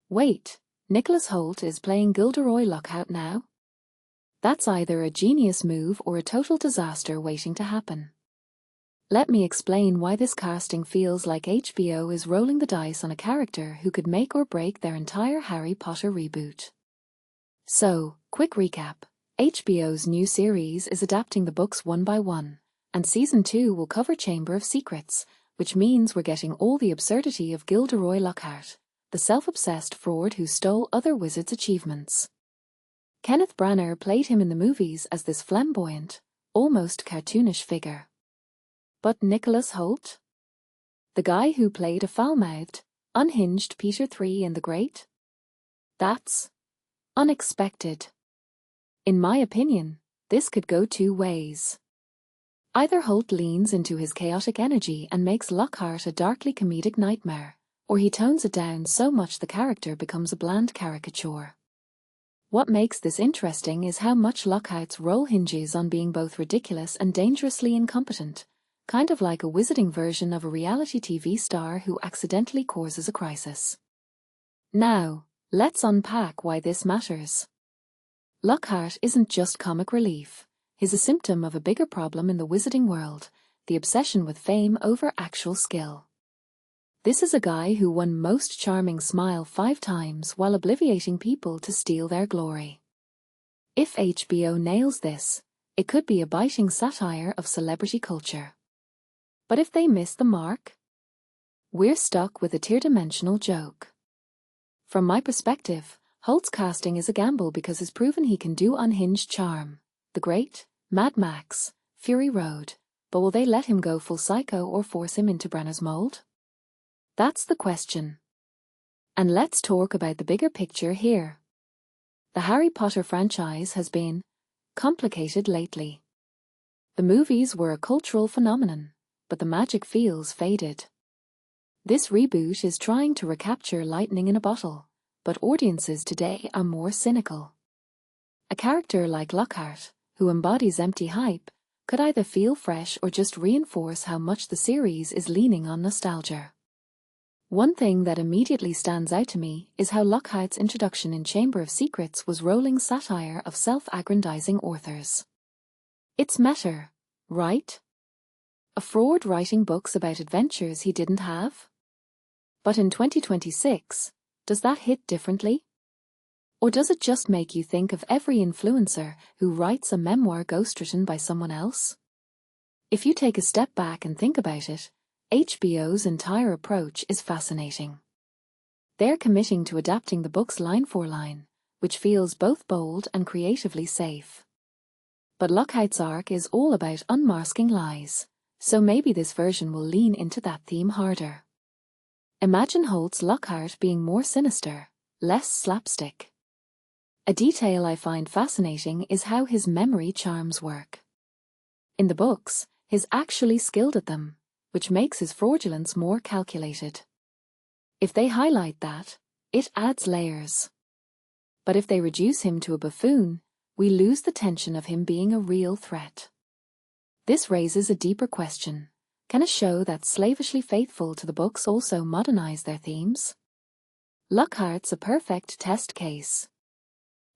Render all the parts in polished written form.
Wait, Nicholas Hoult is playing Gilderoy Lockhart now? That's either a genius move or a total disaster waiting to happen. Let me explain why this casting feels like HBO is rolling the dice on a character who could make or break their entire Harry Potter reboot. So, quick recap. HBO's new series is adapting the books one by one, and Season 2 will cover Chamber of Secrets, which means we're getting all the absurdity of Gilderoy Lockhart, the self-obsessed fraud who stole other wizards' achievements. Kenneth Branagh played him in the movies as this flamboyant, almost cartoonish figure. But Nicholas Hoult? The guy who played a foul-mouthed, unhinged Peter III in The Great? That's unexpected. In my opinion, this could go two ways. Either Hoult leans into his chaotic energy and makes Lockhart a darkly comedic nightmare, or he tones it down so much the character becomes a bland caricature. What makes this interesting is how much Lockhart's role hinges on being both ridiculous and dangerously incompetent, kind of like a wizarding version of a reality TV star who accidentally causes a crisis. Now, let's unpack why this matters. Lockhart isn't just comic relief. He's a symptom of a bigger problem in the wizarding world, the obsession with fame over actual skill. This is a guy who won Most Charming Smile 5 times while obliviating people to steal their glory. If HBO nails this, it could be a biting satire of celebrity culture. But if they miss the mark, we're stuck with a tear-dimensional joke. From my perspective, Hoult's casting is a gamble because he's proven he can do unhinged charm. The Great, Mad Max, Fury Road, but will they let him go full psycho or force him into Branagh's mold? That's the question. And let's talk about the bigger picture here. The Harry Potter franchise has been complicated lately. The movies were a cultural phenomenon, but the magic feels faded. This reboot is trying to recapture lightning in a bottle, but audiences today are more cynical. A character like Lockhart, who embodies empty hype, could either feel fresh or just reinforce how much the series is leaning on nostalgia. One thing that immediately stands out to me is how Lockhart's introduction in Chamber of Secrets was rolling satire of self-aggrandizing authors. It's meta, right? A fraud writing books about adventures he didn't have? But in 2026, does that hit differently? Or does it just make you think of every influencer who writes a memoir ghostwritten by someone else? If you take a step back and think about it, HBO's entire approach is fascinating. They're committing to adapting the books line for line, which feels both bold and creatively safe. But Lockhart's arc is all about unmasking lies, so maybe this version will lean into that theme harder. Imagine Hoult's Lockhart being more sinister, less slapstick. A detail I find fascinating is how his memory charms work. In the books, he's actually skilled at them, which makes his fraudulence more calculated. If they highlight that, it adds layers. But if they reduce him to a buffoon, we lose the tension of him being a real threat. This raises a deeper question. Can a show that's slavishly faithful to the books also modernize their themes? Lockhart's a perfect test case.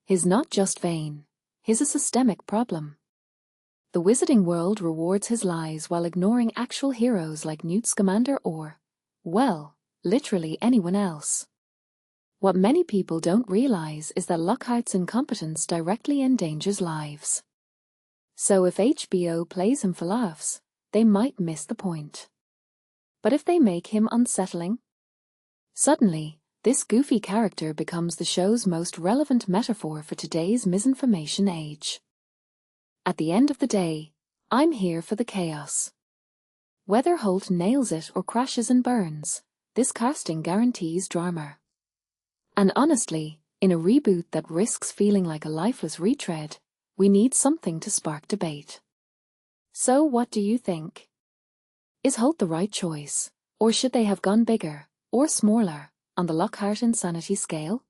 He's not just vain, he's a systemic problem. The wizarding world rewards his lies while ignoring actual heroes like Newt Scamander or, well, literally anyone else. What many people don't realize is that Lockhart's incompetence directly endangers lives. So if HBO plays him for laughs, they might miss the point. But if they make him unsettling? Suddenly, this goofy character becomes the show's most relevant metaphor for today's misinformation age. At the end of the day, I'm here for the chaos. Whether Hoult nails it or crashes and burns, this casting guarantees drama. And honestly, in a reboot that risks feeling like a lifeless retread, we need something to spark debate. So what do you think? Is Hoult the right choice, or should they have gone bigger, or smaller, on the Lockhart insanity scale?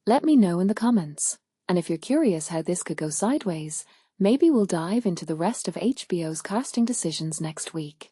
Let me know in the comments, and if you're curious how this could go sideways, maybe we'll dive into the rest of HBO's casting decisions next week.